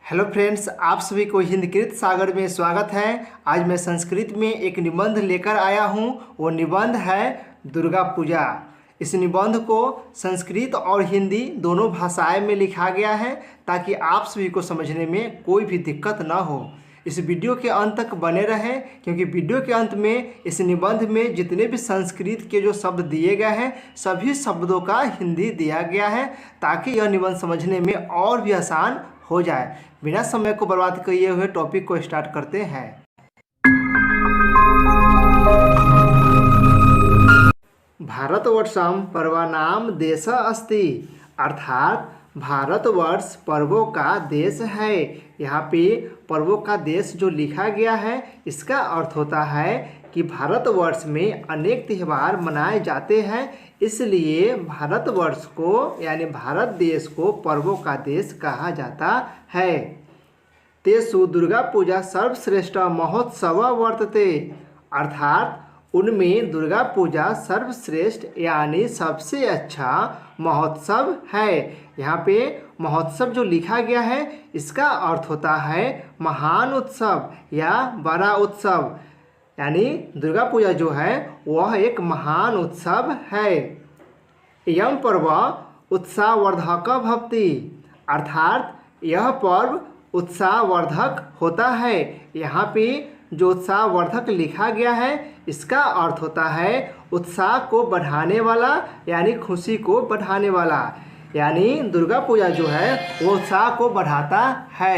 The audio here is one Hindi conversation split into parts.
हेलो फ्रेंड्स, आप सभी को हिंदकृत सागर में स्वागत है। आज मैं संस्कृत में एक निबंध लेकर आया हूँ। वो निबंध है दुर्गा पूजा। इस निबंध को संस्कृत और हिंदी दोनों भाषाएं में लिखा गया है ताकि आप सभी को समझने में कोई भी दिक्कत ना हो। इस वीडियो के अंत तक बने रहें क्योंकि वीडियो के अंत में इस निबंध में जितने भी संस्कृत के जो शब्द दिए गए हैं सभी शब्दों का हिंदी दिया गया है ताकि यह निबंध समझने में और भी आसान हो जाए। बिना समय को बर्बाद किए हुए टॉपिक को स्टार्ट करते हैं। भारतवर्षम पर्वानाम देश अस्ति, अर्थात भारतवर्ष पर्वों का देश है। यहाँ पे पर्वों का देश जो लिखा गया है इसका अर्थ होता है कि भारतवर्ष में अनेक त्यौहार मनाए जाते हैं, इसलिए भारतवर्ष को यानी भारत देश को पर्वों का देश कहा जाता है। तेषु दुर्गा पूजा सर्वश्रेष्ठ महोत्सव वर्तते, अर्थात उनमें दुर्गा पूजा सर्वश्रेष्ठ यानी सबसे अच्छा महोत्सव है। यहाँ पे महोत्सव जो लिखा गया है इसका अर्थ होता है महान उत्सव या बड़ा उत्सव, यानी दुर्गा पूजा जो है वह एक महान उत्सव है। यम पर्व उत्साहवर्धक भवति, अर्थात यह पर्व उत्साहवर्धक होता है। यहाँ पे जो उत्साहवर्धक लिखा गया है इसका अर्थ होता है उत्साह को बढ़ाने वाला यानी खुशी को बढ़ाने वाला, यानी दुर्गा पूजा जो है वो उत्साह को बढ़ाता है।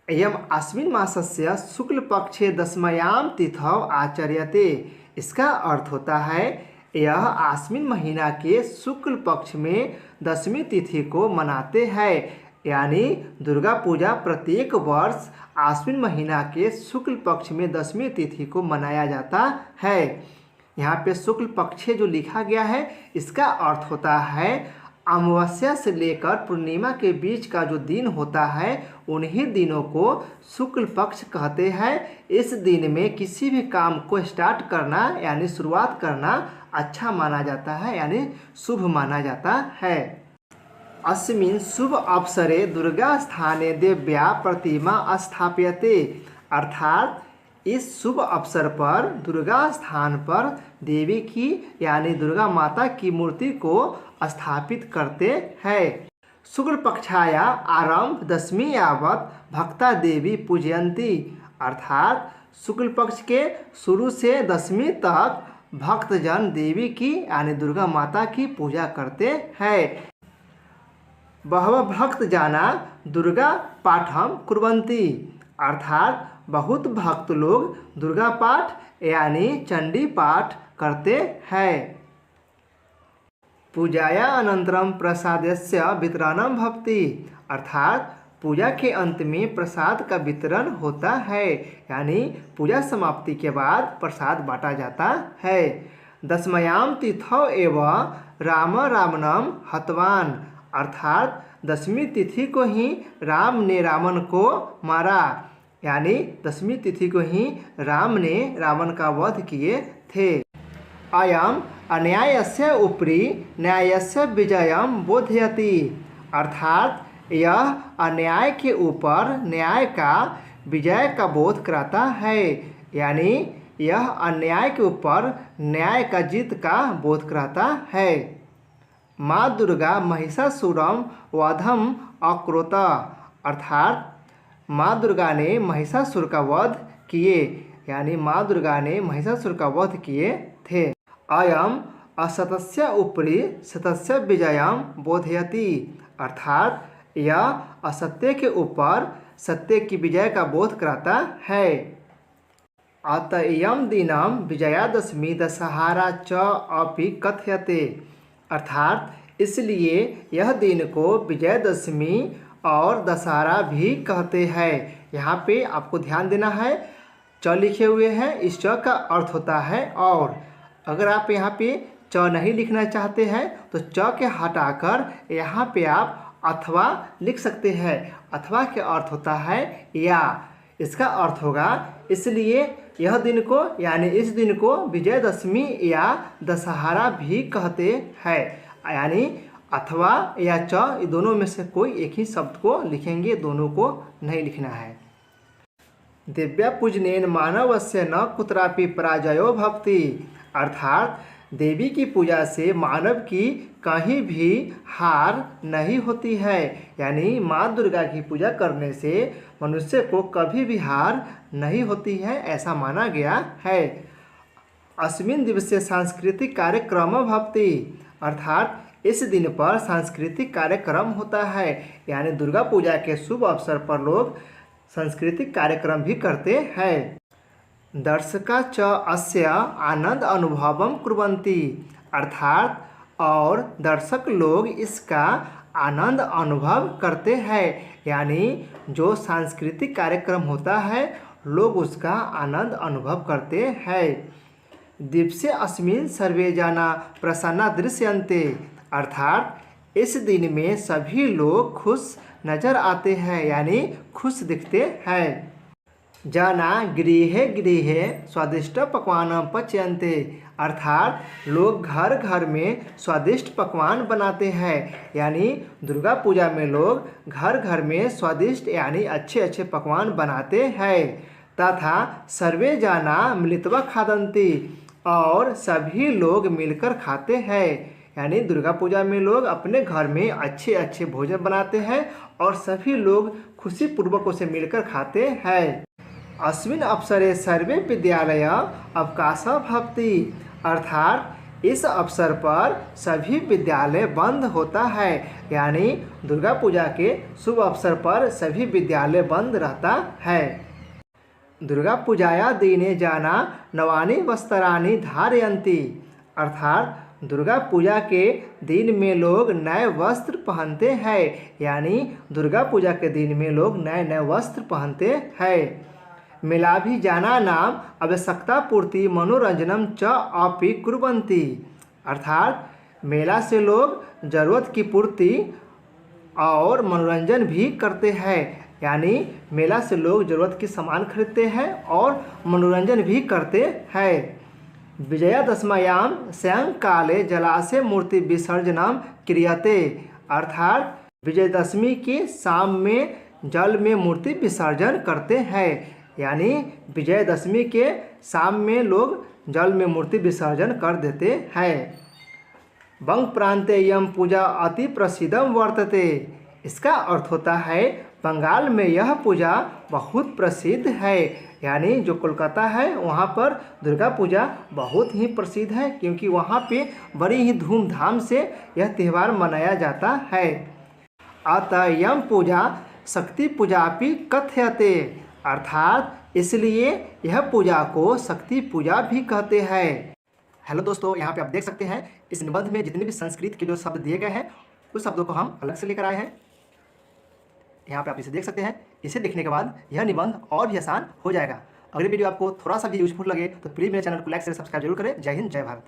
एयम आश्विन मासस्य शुक्ल पक्षे दशमयाम तिथौ आचर्यते, इसका अर्थ होता है यह आश्विन महीना के शुक्ल पक्ष में 10वीं तिथि को मनाते हैं, यानी दुर्गा पूजा प्रत्येक वर्ष आश्विन महीना के शुक्ल पक्ष में 10वीं तिथि को मनाया जाता है। यहाँ पे शुक्ल पक्ष जो लिखा गया है इसका अर्थ होता है अमावस्या से लेकर पूर्णिमा के बीच का जो दिन होता है उन्हीं दिनों को शुक्ल पक्ष कहते हैं। इस दिन में किसी भी काम को स्टार्ट करना यानी शुरुआत करना अच्छा माना जाता है यानी शुभ माना जाता है। अस्मिन् शुभ अवसरे दुर्गा स्थाने देव्या प्रतिमा स्थाप्यते, अर्थात इस शुभ अवसर पर दुर्गा स्थान पर देवी की यानी दुर्गा माता की मूर्ति को स्थापित करते हैं। शुक्ल पक्षाया आरंभ 10वीं यावत भक्ता देवी पूजयंती, अर्थात शुक्ल पक्ष के शुरू से 10वीं तक भक्तजन देवी की यानी दुर्गा माता की पूजा करते हैं। बहवः भक्त जाना दुर्गा पाठम कुर्वन्ति, अर्थात बहुत भक्त लोग दुर्गा पाठ यानी चंडी पाठ करते हैं। पूजाया अनंतरम प्रसादस्य वितरणम भवति, अर्थात पूजा के अंत में प्रसाद का वितरण होता है, यानी पूजा समाप्ति के बाद प्रसाद बांटा जाता है। दशमयाम तिथौ एव राम रावणम हतवान, अर्थात 10वीं तिथि को ही राम ने रावण को मारा, यानी 10वीं तिथि को ही राम ने रावण का वध किए थे। अयम अन्यायस्य उपरि न्यायस्य विजयम बोधयति, अर्थात यह अन्याय के ऊपर न्याय का विजय का बोध कराता है, यानी यह अन्याय के ऊपर न्याय का जीत का बोध कराता है। माँ दुर्गा महिषासुरम वधम अकरोत, अर्थात माँ दुर्गा ने महिषासुर का वध किए, यानी माँ दुर्गा ने महिषासुर का वध किए थे। अयम असतस्य उपरि सतस्य विजयम बोधयति, अर्थात यह असत्य के ऊपर सत्य की विजय का बोध कराता है। अतएयम दिनम विजयादशमी दशहरा च अपि कथ्यते, अर्थात इसलिए यह दिन को विजयदशमी और दशहरा भी कहते हैं। यहाँ पे आपको ध्यान देना है, च लिखे हुए हैं, इस च का अर्थ होता है और। अगर आप यहाँ पे च नहीं लिखना चाहते हैं तो च के हटाकर यहाँ पे आप अथवा लिख सकते हैं। अथवा के अर्थ होता है या, इसका अर्थ होगा इसलिए यह दिन को यानी इस दिन को विजयदशमी या दशहरा भी कहते हैं, यानी अथवा या च, ये दोनों में से कोई एक ही शब्द को लिखेंगे, दोनों को नहीं लिखना है। दिव्या पूजनेन मानवस्य न कुत्रापि पराजयो भवति, अर्थात देवी की पूजा से मानव की कहीं भी हार नहीं होती है। यानी माँ दुर्गा की पूजा करने से मनुष्य को कभी भी हार नहीं होती है, ऐसा माना गया है। अस्मिन् दिवसे सांस्कृतिक कार्यक्रम भवति, अर्थात इस दिन पर सांस्कृतिक कार्यक्रम होता है। यानी दुर्गा पूजा के शुभ अवसर पर लोग सांस्कृतिक कार्यक्रम भी करते हैं। दर्शका च अस्य आनंद अनुभवम कुर्वन्ति, अर्थात और दर्शक लोग इसका आनंद अनुभव करते हैं। यानी जो सांस्कृतिक कार्यक्रम होता है लोग उसका आनंद अनुभव करते हैं। दिवसे अस्मिन् सर्वे जना प्रसन्ना दृश्यन्ते, अर्थात इस दिन में सभी लोग खुश नजर आते हैं, यानी खुश दिखते हैं। जना गृहे गृहे स्वादिष्ट पकवान पच्यन्ते, अर्थात लोग घर घर में स्वादिष्ट पकवान बनाते हैं। यानी दुर्गा पूजा में लोग घर घर में स्वादिष्ट यानी अच्छे अच्छे पकवान बनाते हैं। तथा सर्वे जना मिलित्वा खादन्ति, और सभी लोग मिलकर खाते हैं। यानी दुर्गा पूजा में लोग अपने घर में अच्छे अच्छे भोजन बनाते हैं और सभी लोग खुशी पूर्वक उसे मिलकर खाते हैं। अस्मिन् अवसरे सर्वे विद्यालय अवकाशः भवति, अर्थात इस अवसर पर सभी विद्यालय बंद होता है। यानी दुर्गा पूजा के शुभ अवसर पर सभी विद्यालय बंद रहता है। दुर्गा पूजाया दिने जना नवानि वस्त्राणि धारयन्ति, अर्थात दुर्गा पूजा के दिन में लोग नए वस्त्र पहनते हैं। यानी दुर्गा पूजा के दिन में लोग नए नए वस्त्र पहनते हैं। मेलाभिजाना नाम आवश्यकता पूर्ति मनोरंजनम च अपि कुर्वन्ति, अर्थात मेला से लोग जरूरत की पूर्ति और मनोरंजन भी करते हैं। यानी मेला से लोग जरूरत की सामान खरीदते हैं और मनोरंजन भी करते हैं। विजयादशम्यां सायंकाले जलाशय मूर्ति विसर्जनम क्रियते, अर्थात विजयदशमी की शाम में जल में मूर्ति विसर्जन करते हैं। यानी विजयदशमी के शाम में लोग जल में मूर्ति विसर्जन कर देते हैं। बंग प्रांते यम पूजा अति प्रसिद्धम वर्तते, इसका अर्थ होता है बंगाल में यह पूजा बहुत प्रसिद्ध है। यानी जो कोलकाता है वहाँ पर दुर्गा पूजा बहुत ही प्रसिद्ध है, क्योंकि वहाँ पे बड़ी ही धूमधाम से यह त्यौहार मनाया जाता है। अतः यम पूजा शक्ति पूजा भी कथ्यते, अर्थात इसलिए यह पूजा को शक्ति पूजा भी कहते हैं। हेलो दोस्तों, यहाँ पे आप देख सकते हैं इस निबंध में जितने भी संस्कृत के जो शब्द दिए गए हैं उस शब्दों को हम अलग से लेकर आए हैं। यहाँ पे आप इसे देख सकते हैं। इसे देखने के बाद यह निबंध और भी आसान हो जाएगा। अगली वीडियो आपको थोड़ा सा भी यूजफुल लगे तो प्लीज़ मेरे चैनल को लाइक शेयर सब्सक्राइब जरूर करें। जय हिंद, जय भारत।